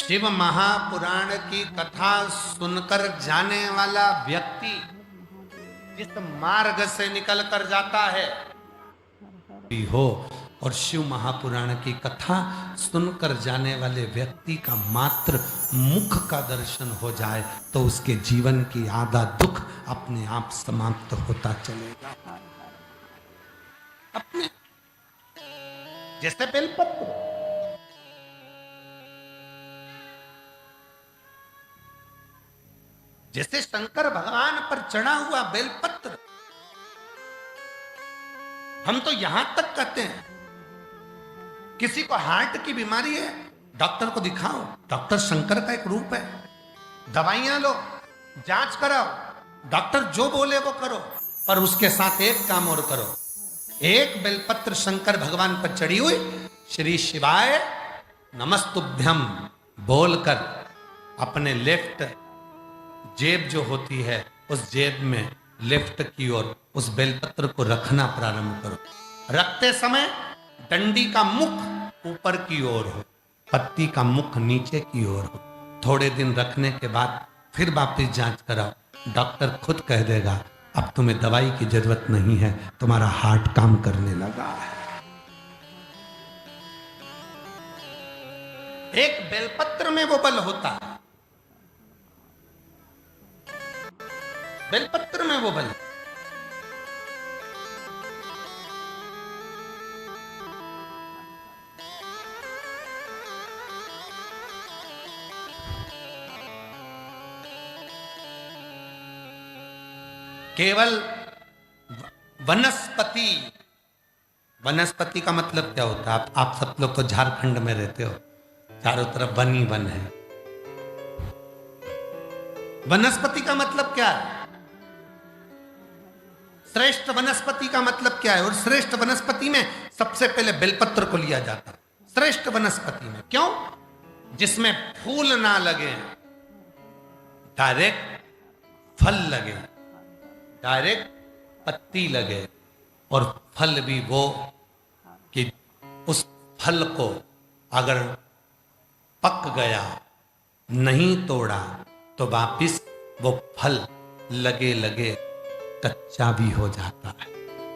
शिव महापुराण की कथा सुनकर जाने वाला व्यक्ति जिस मार्ग से निकल कर जाता है भी हो, और शिव महापुराण की कथा सुनकर जाने वाले व्यक्ति का मात्र मुख का दर्शन हो जाए तो उसके जीवन की आधा दुख अपने आप समाप्त होता चलेगा। अपने जैसे बेलपत्र, जैसे शंकर भगवान पर चढ़ा हुआ बेलपत्र, हम तो यहां तक कहते हैं किसी को हार्ट की बीमारी है, डॉक्टर को दिखाओ, डॉक्टर शंकर का एक रूप है। दवाइयां लो, जांच कराओ, डॉक्टर जो बोले वो करो, पर उसके साथ एक काम और करो, एक बेलपत्र शंकर भगवान पर चढ़ी हुई श्री शिवाय नमस्तुभ्यम बोलकर अपने लेफ्ट जेब जो होती है उस जेब में लेफ्ट की ओर उस बेलपत्र को रखना प्रारंभ करो। रखते समय डंडी का मुख ऊपर की ओर हो, पत्ती का मुख नीचे की ओर हो। थोड़े दिन रखने के बाद फिर वापस जांच कराओ, डॉक्टर खुद कह देगा अब तुम्हें दवाई की जरूरत नहीं है, तुम्हारा हार्ट काम करने लगा है। एक बेलपत्र में वो बल होता है, बेलपत्र में वो बल। केवल वनस्पति, वनस्पति का मतलब क्या होता है? आप सब लोग तो झारखंड में रहते हो, चारों तरफ वन ही वन है। वनस्पति का मतलब क्या है? श्रेष्ठ वनस्पति का मतलब क्या है? और श्रेष्ठ वनस्पति में सबसे पहले बेलपत्र को लिया जाता है। श्रेष्ठ वनस्पति में क्यों? जिसमें फूल ना लगे, डायरेक्ट फल लगे, डायरेक्ट पत्ती लगे, और फल भी वो कि उस फल को अगर पक गया, नहीं तोड़ा, तो वापिस वो फल लगे लगे कच्चा भी हो जाता है,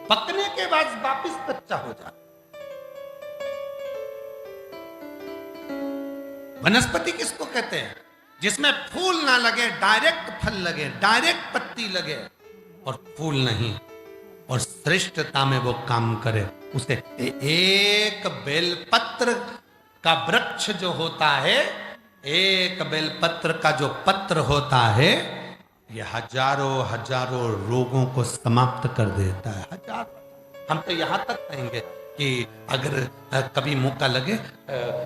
पकने के बाद वापिस कच्चा हो जाता है। वनस्पति किसको कहते हैं? जिसमें फूल ना लगे, डायरेक्ट फल लगे, डायरेक्ट पत्ती लगे, और फूल नहीं, और श्रेष्ठता में वो काम करे। उसे एक बेलपत्र का वृक्ष जो होता है, एक बेलपत्र का जो पत्र होता है, ये हजारों हजारों रोगों को समाप्त कर देता है। हजार, हम तो यहां तक कहेंगे कि अगर कभी मौका लगे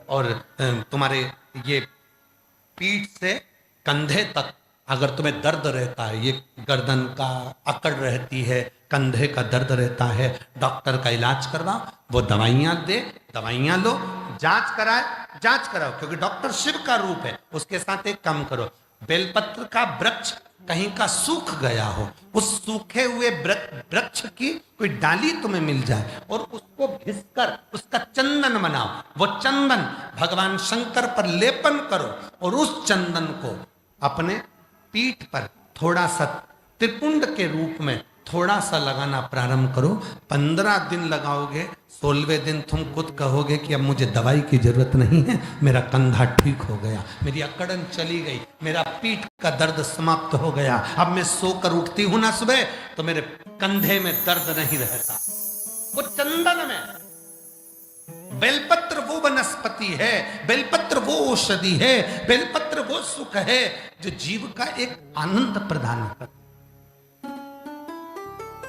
और तुम्हारे ये पीठ से कंधे तक अगर तुम्हें दर्द रहता है, ये गर्दन का अकड़ रहती है, कंधे का दर्द रहता है, डॉक्टर का इलाज करवाओ, वो दवाइयां दे, दवाइयां लो, जांच कराए, जांच कराओ, क्योंकि डॉक्टर शिव का रूप है। उसके साथ एक काम करो, बेलपत्र का वृक्ष कहीं का सूख गया हो, उस सूखे हुए वृक्ष की कोई डाली तुम्हें मिल जाए और उसको घिसकर उसका चंदन बनाओ, वो चंदन भगवान शंकर पर लेपन करो, और उस चंदन को अपने पीठ पर थोड़ा सा त्रिपुंड के रूप में थोड़ा सा लगाना प्रारंभ करो। 15 दिन लगाओगे, 16वें दिन तुम खुद कहोगे कि अब मुझे दवाई की जरूरत नहीं है, मेरा कंधा ठीक हो गया, मेरी अकड़न चली गई, मेरा पीठ का दर्द समाप्त हो गया, अब मैं सोकर उठती हूं ना सुबह तो मेरे कंधे में दर्द नहीं रहता। वो चंदन में, बेलपत्र वो वनस्पति है, बेलपत्र वो औषधि है, बेलपत्र वो सुख है जो जीव का एक आनंद प्रदान करता है।